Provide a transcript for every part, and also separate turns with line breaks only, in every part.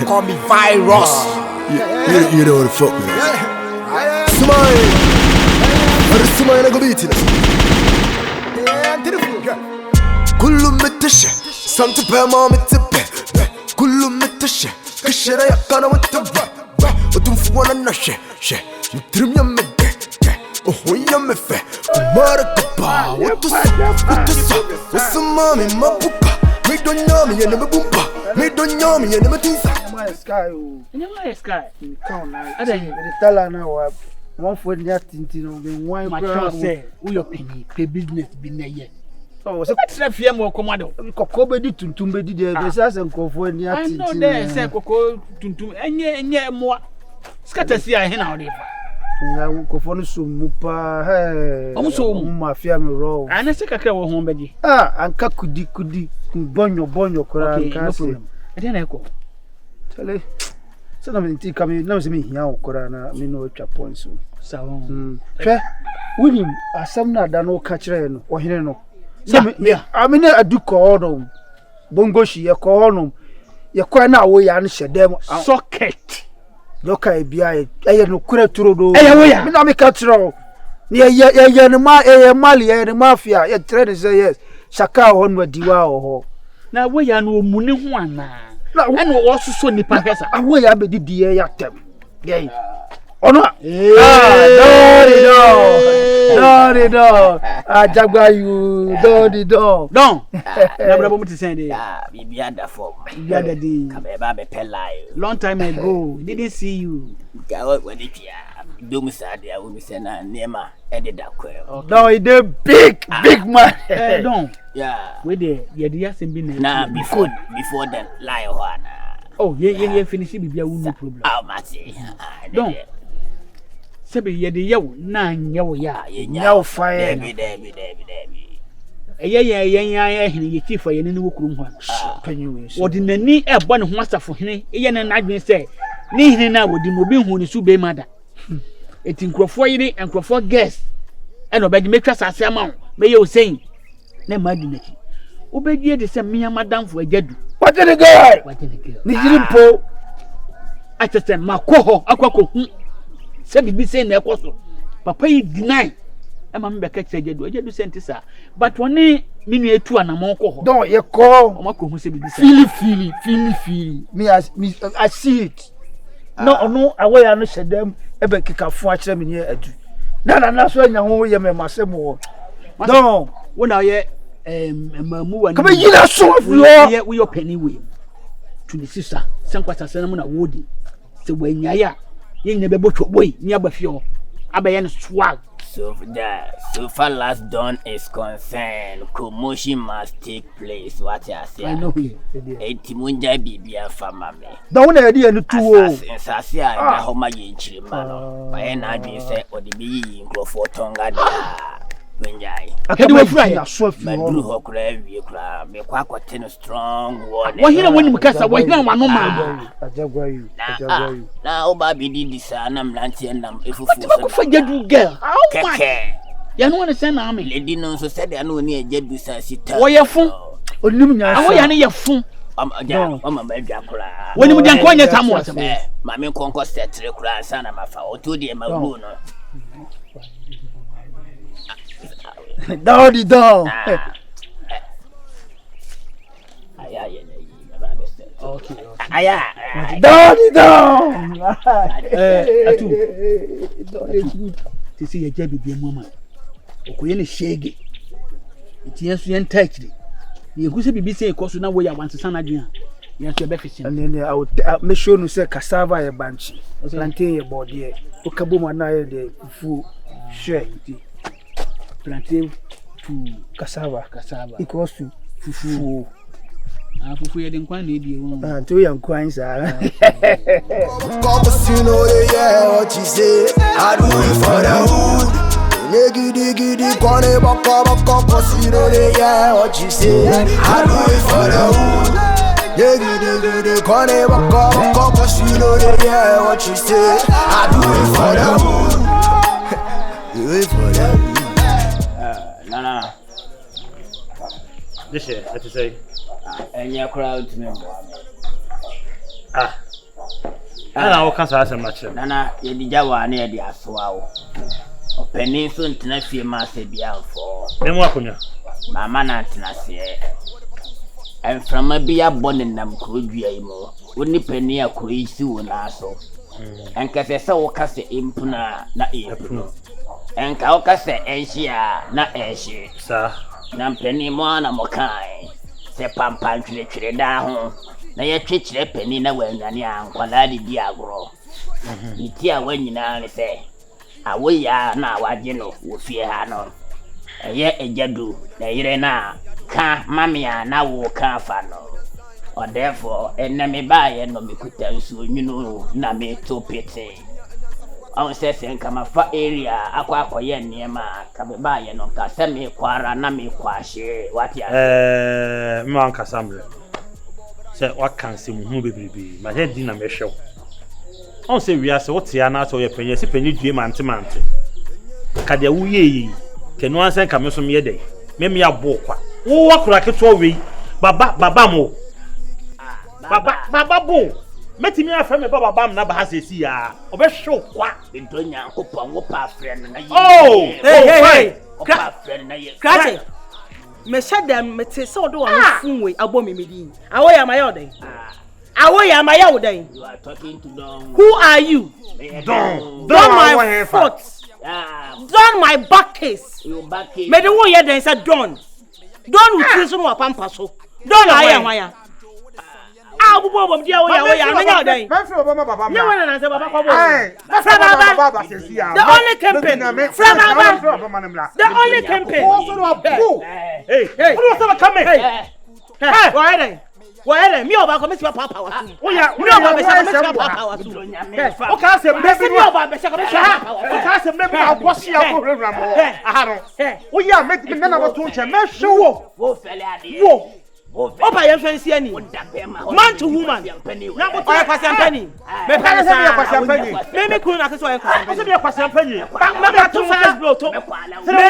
Call me virus.
You don't want to fuck with us. Smile. What is smile I go beat it? كله متشة سنت بما متبه كله متشة كشرة يقنا متبه وتنفو أنا نشة شة يترم يمده وهو يمفه ومارك با وتص وسمامي ما بوكا ميدون يامي أنا مبومبا ميدون يامي أنا متنسى
My sky,
my sky.
count now.
I don't
The teller now. One for that thing, wine.
My child say, we your penny, pay business be near yet.
Oh, so
What's that fear more commando?
Kobe did to be there. There's a confor near.
I know there, say, Coco, to and yet more. Scatter see I hen out here.
Kofonu sumupa hey
Omuso
mafia me roll
ana se kakra wo ho bagi
anka kudi bonyo kora anka se
e dey na eko
tele se na me nti ka me na se me hia kora na me no atwa points
so
hwe wini asam na da no ka kire no ohene no se me amene aduko no bongo shi ye ko no ye ko na wo ya no hyedem
socket
Yoka ebia eye no kura turo do
ya
me na me ka tro ni ye ne ma mali ye ne mafia ye trade say yes shaka ho no diwa ho
na wo ya no omuni ho ana na wo soso nipa kesa
awo ya be didi ye yatem ye ono do ajagba you do
don na brabo muti send
Bibi ada form.
you are the day
Kabeba be pelai.
long time ago didn't see you
Gawo wadi pia. Dum sade a wo bi sena nema e de da kwem.
no he dey big man
don
Yeah.
we there ye dey asem bi
Na before then lie ho ana.
oh ye finish bibia wu no problem
Ah mati.
don sebe ye dey yew na nyew ya
nyaw fire
Debi.
ye hene ye chief ye ne wo kurum ho
penyu
wodi nani e bɔ ne ho asafo hene ye ne nadwen sɛ ne hene na wodi no bi hu ne su be mada eti nkrofo yire nkrofo guest e no bɛgye metwa sase ama wo me ye osen na madi naki obedie de sɛ mia madamfo agadu
what the guy
wadi ne girl
ni jirimpo
atete makoho akwako hu sɛ bibi sɛ na ɛkɔ papa yi deny e ma me bɛka kyerɛ agadu sɛ ntisa but woni minu etu anamon kɔ ho
don ye call
o makɔ hu sɛ bibi sɛ
feel me I see it no away no shedem ebe kikafo a kire me ne adu na so anya ho ye me masem wo don
wona ye mamu wa
come you na so aflo
we your penny way to the sister sankwasa sanam na wodi se wanyaya ye nya bebotwo boy nya bafio abaye no swag
So far last dawn is concerned, commotion must take place. What I say?
I know you.
Timunja bibia fama me.
don na ye no tuwo
Sase a na homa ye nchirima no. Bae na adwen se odi bi yi nkrofo tonga dia. Wenjai.
Kedi we fry
na so
Maduru
aflo
hokura wie kura. Me kwa kwate no strong word.
wa hina woni mukasa wa hina wa no ma
ajagwa you
Na oba bi di disa na mlantie nam efufu
so fa jadu girl how much
keke.
ya no want send na me
Lady no so said ya no ni eje dusa sita.
wo ye fun
onim nya
awo ya ne ye fun
Mama medwa kura.
woni mu dan ko nya samu asem
Mame konko setre kura sana mafa. Otu de mawu no.
Daddy down
Aya ye ne yi baba be set.
okay
Aya.
daddy down
atu ti see ye jabi bi mu ma okoye ne shege ti yesu yen touch de ye guse bibi say ko so na wo ya wansesa na dwen a yesu be fisin
and then I would make sure no say cassava ye banchi plantain ye body o kabo ma na ye de fufu share
plantain to
cassava equals to
fufu fufu ye de nkwan na edie won
to yan kwan sa
Cause you know they hear what you say. I do it for the hood. Giddy, kwane baka, cause you know they hear what you say. I do it for the hood. Giddy, kwane baka, cause you know they hear what you say. I do it for the hood. Do it for the hood.
Nana.
This year, what you say?
Enya crowd to me.
Ana wo kasa asem na kire.
Nana ye di jawa na ye di asoa wo. Openi so ntena fie ma se bia mfo.
Nemu akonya.
Mama na ntena se. Enframa bi abɔ ne nam krodua yi mo. Woni pani akoro yi si wo na so. Enkese se wo kase impuna na impuna. Enka wo kase enhia na enhie.
Sa.
Na pani mo na mo kan. Se pampan twire da ho. Na ye twetire pani na wanwane ankwala di agro. Iti a wanyina ne se. Awoya na waje no wo fie ha no. Eye ejadu na yire na ka mamia na wo ka fa no. O therefore enemi ba ye no mekuta nsu nwunu na me to pete. On se nka mafa area akwa akoye niema ka be ba ye no ka se me kwara na me kwahye wati
a me wan kasa mre. Se wakanse mu hu bebrebe ma he di na me hwew. On se wiase wo tia na so ye penye se penye due mante ka de wo ye yi kenu ansen ka me so me ye dey me me abo kwa wo wakura keto we baba mo baba bo metimi afa me baba m na ba ha sesi ya obehwe kwa
ento nyankopon wo pa friend na yi
hey
pa friend na yi
krate me shadam me te so do wan fun we abo me medin awoya ma ya odan awoya ma ya odan
you are talking to them.
Who are you?
Don
my foot. Don my back case.
You back case.
Me the wo ye den say don uti so no pampa so don aya wanya abubo bom dia wo ya anya dan
me fi obama baba
me wona na say baba kwa bo
baba sesi ya
the only campaign from baba the only campaign hey
who was coming
hey why then me oba come see papa wa
o ya
me oba be say papa wa su
o ka se me
me oba be say
o ka se me awosi akohwehwa mo aha no o ya me na wo to nche me hwewo
wo fele ade
wo
oba ye fancy ani man to woman na go to kwase ampani me pere
se me kwase ampani
me kunu na so ye kwase
se me kwase ampani
me to first blow to me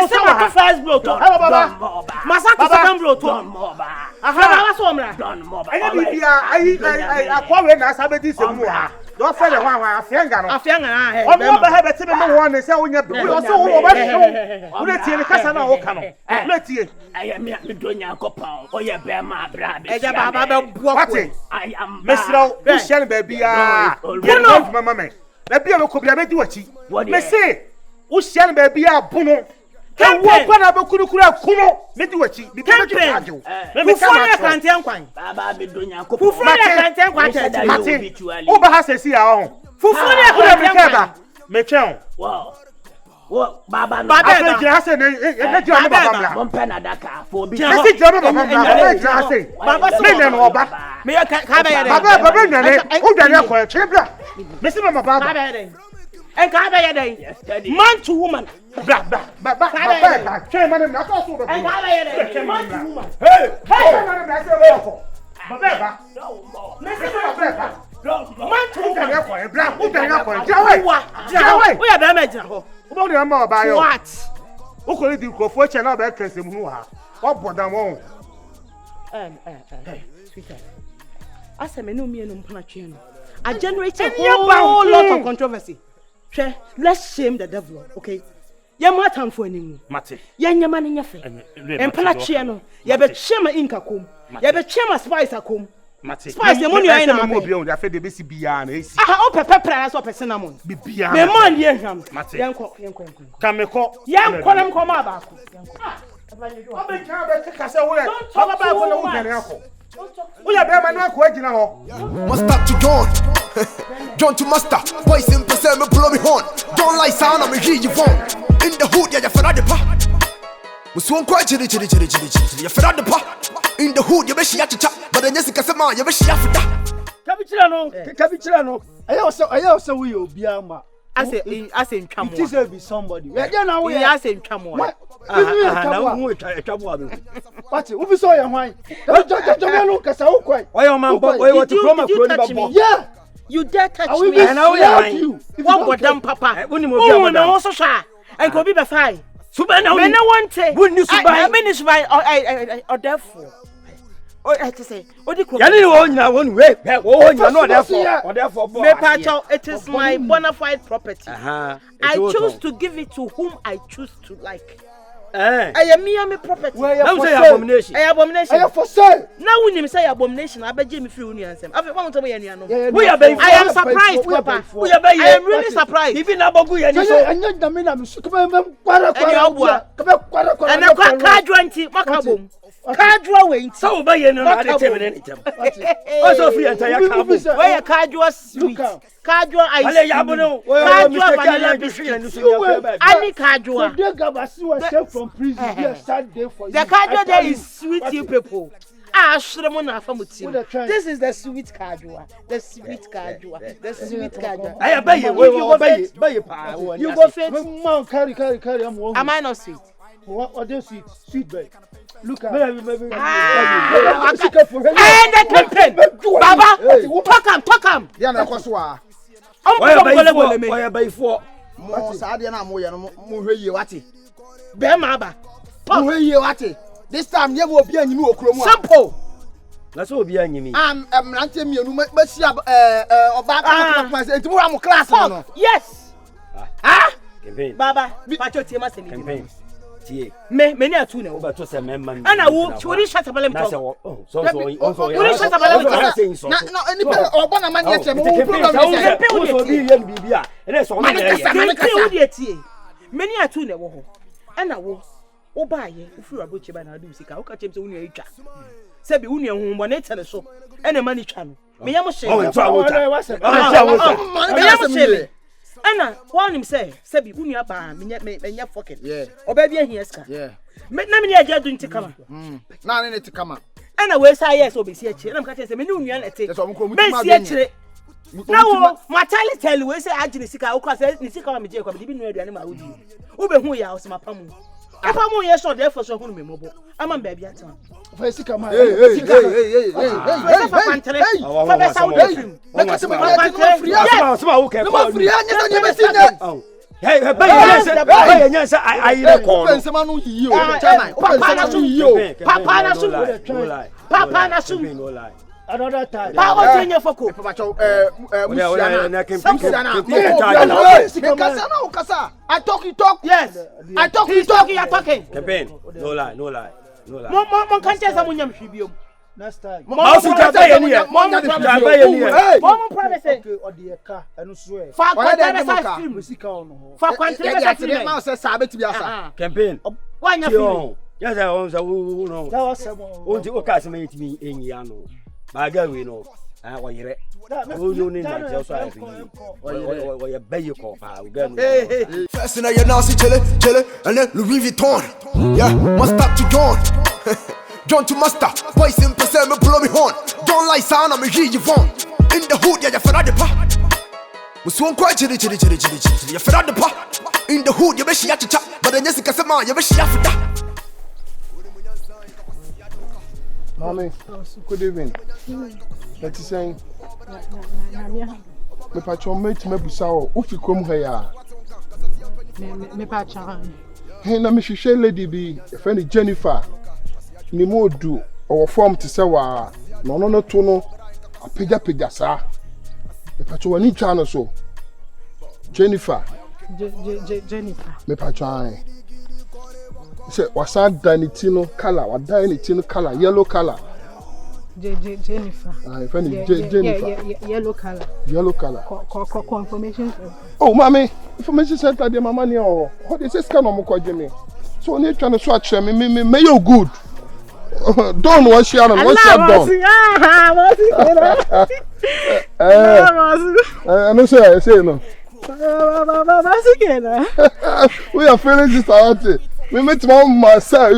se me to first blow to
baba
masa to second blow to aha so omra
anya bibia ai akwa we na asabedi se mu ha do fele hwa afianga
na he
ono ba ha beti me ho ne se wonya bi wo so wo ba hwo wo le tie ne kasa na wo ka no wo le tie
aya me do nyankopon o ye be ma bra be
eja baba be buo ko
I am
mesra wo hye ne ba bia ye no mama me na bia me ko bia me di wachi me se wo hye ne ba bia bono wo kwa na be kurukuru akuno me di wachi bi be ajo
me kama kanten kwan
baba be do nyankopon
fufu na kanten kwan tete
mate o ba ha sesi ya ho
fufu na kanten kwan
me twen
wo baba no
baba jira ha se ne jira baba mla
bon pena daka fo bi
me jira baba mla baba jira ha se
baba so
me ne no ba
me ka be ya
baba nyane o dane ko che bra me se mama baba
ka be ya en ka be ya den man to woman
baba che man na ko so baba
en ka be ya den man to woman
hey man na se baba baba
me se baba
man to woman ko bra o dane ko jira we
o ya be ma jira ho
o bo ni ma ba yo
what
o ko di krofo che na ba kese mu ha o bodan won
sweetheart aseme no me no mpana twe no I generate a whole lot of controversy. Let's shame the devil, okay? Ya matam for animu.
Mate.
Ya nyama ni nyafe. Empala chie no. Ya be chema inka kom. Ya be chema spice akom.
Mate.
Spice money ya na
mo bi on ya fe de be si bia na esi.
Aha o pepper na so person amon.
Bi bia.
Me man ye hwam. Yenko.
Ka me ko.
Yenko nam ko ma ba ko.
O be kan be ka se wo le. Baba ba ko na wo gane ako. We are better man ko agina ho.
Master to John. John to master. Boy simple say me blow me horn. Don't lie sound me hear you phone. In the hood ya fera de pa. Musuon kwa chiri. Ya fera de pa. In the hood ya be shia chicha. But then yesi kasema ya be shia fita.
Kabichira no. Ayo so we obia ma.
Ase ntwamo.
It is be somebody. Yeah na we.
Ase ntwamo.
Na wo etwamo abe. What? Ubi so ya hwan. Don't look kasa wo kwai.
Oyo man boy what diploma kro ni babo. Yeah. You dare touch me?
And now we are you.
What bodam papa? Woni mo bia bodam. No so sha. En ko bi be fine. Suba na woni. Me na wonte. Woni suba. Me ni suba or therefore. Oh, I say, what do you call it is my bona fide property. I choose to give it to whom I choose to like. I am me property.
Abomination.
I abomination.
For sale.
Now when you say abomination, I bet Jimmy few unions. I am surprised, Papa. I am really surprised.
Even Abagu and
so by you know, also free entire cabo. Where a cardua sweet. Cardua I yabono. Cardua Any cardua.
From prison,
the cardua there is sweet, you people. This is the sweet cardua. The sweet cardua. The sweet cardua.
I obey you. You go fit. Carry.
Am I not sweet?
What are sweet? Sweet babe. Look at
and the campaign. Baba, talk him.
Yeah, na kwaswa.
Why by for?
Mo saade na mo ye no mo hweye wate.
Be ma ba.
Mo hweye wate. This time ye wo bia nyimi okromu a.
Simple.
Na so obi anyimi.
Mrante mienu masia oba ka say entimu am class no.
Yes.
Campaign.
Baba, pacho tie ma se ni.
Campaign. Tie.
Me ni atu na wo.
Oba to say memma.
Ana wo chori shut up let me talk.
So
Wori shut up let me talk.
Na ni pe obo na ma nye che mo program
so obi yem bibia. Ene so
man kasa.
Wo die tie. Me ni atu na wo ho. Ana wo baaye ufuru aboche ba na adu sika wo ka chem se wonu atwa se bi wonu ehun bo na tele so ene ma ni twa no me yam hye
me
yam hye ana wonim se bi wonu aba me nya pocket oba bi ahia sika me na me ni agya du ntikama
na ne ntikama
ana we say yes obesi achi na me ka tell se me ni wonu an ete me si achire na wo matali tell we say agine sika wo ka se ni sika ma me je kwa bi nu aduane ma wodi wo be hu ya wo se mapamu Papa mo yes so therefore so hunu me mobo. Ama baby atam.
For sika ma.
Hey.
For be sa wo film.
Make us free.
Yes. Sama wo ke.
No free anya na nyebe sinye.
Hey, I record.
Papa na su. Another time. Power change for ko.
I talk you talk.
Yes. I talk you talking.
Campaign. No lie.
Mom can't tell someone yam hwibio.
Next time.
Mom promise.
Or the car and swear.
For
campaign.
Why you
yes, I own the no. That was someone who cast me in Yano. Baga we know. Why you need that just or you bay your call.
First in your nasty jelly, and then Louis Vuitton. Yeah, must stop to John. John to master, boys in percent me blow me horn. Don't lie, son, I'm a G you phone. In the hood, yeah, you're fed the pa. We soon quite chilly, you're fed the pa. In the hood, you be she at the top, but then Jessica Sama, you be she after that.
Mommy, good evening. Let's say, me patron mate me busao, ufi kom here.
Me patron.
Hey, na me she lady be a friend Jennifer. Ni mo do or form to say wa no to no a pija sa. Me patron ni channel so. Jennifer.
Jennifer.
Me patron. Say wasan danitino color, wa danitino color, yellow color.
Jennifer.
Jennifer.
Yellow color.
Yellow color.
Confirmation.
Oh, mommy, information center de mama ni o. What is this kind of mo Jimmy? So when you trying to swatch me you good. Don't wash your don. I no say no. We are feeling this out. We met mama myself.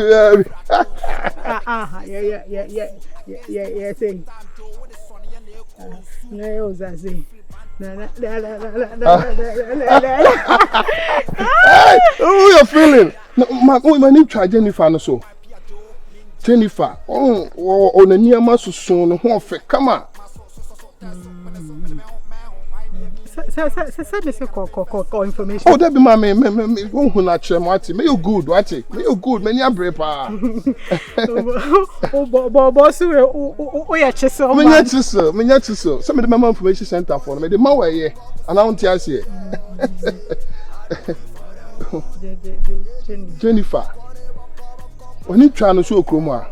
Yeah, thing. No, was I say.
Oh, you're feeling. No, my name try Jennifer no so. Jennifer. Oh, the near mass soon. Come on.
me say call information.
Oh, that be my me who na chere mati. Me you good, wati. Me you good, me nya bre pa.
Boss we ya chese
me nya chise. Some of the mama information center for me. The man we here. And I want to ask you. Jennifer. Oni twa no so okromu a.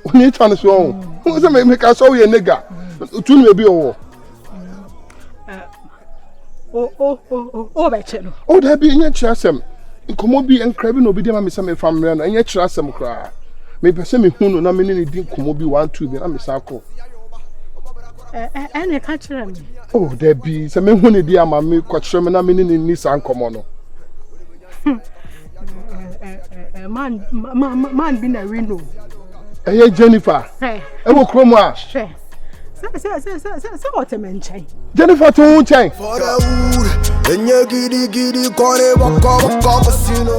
Oni twa no so. Who say me ka so we nigga. Tunu me bi owo.
Be che no.
Oh, there be nya chirasem. Nkomo bi enkra bi no bi de ma me say me famre no. Nya chirasem kra. Me pese me hu no na me ni di nkomo bi 1 2 bi na me sa ko.
Ene ka kire me.
Oh, there be say me hu ni di ama me kwa kire me na me ni sa nkomo no.
Man be na Reno.
Hey Jennifer.
Hey.
E wo kromo a.
Say what mention.
Jennifer to chen.
For the wood, and you giddy, giddy, call it, walk, casino.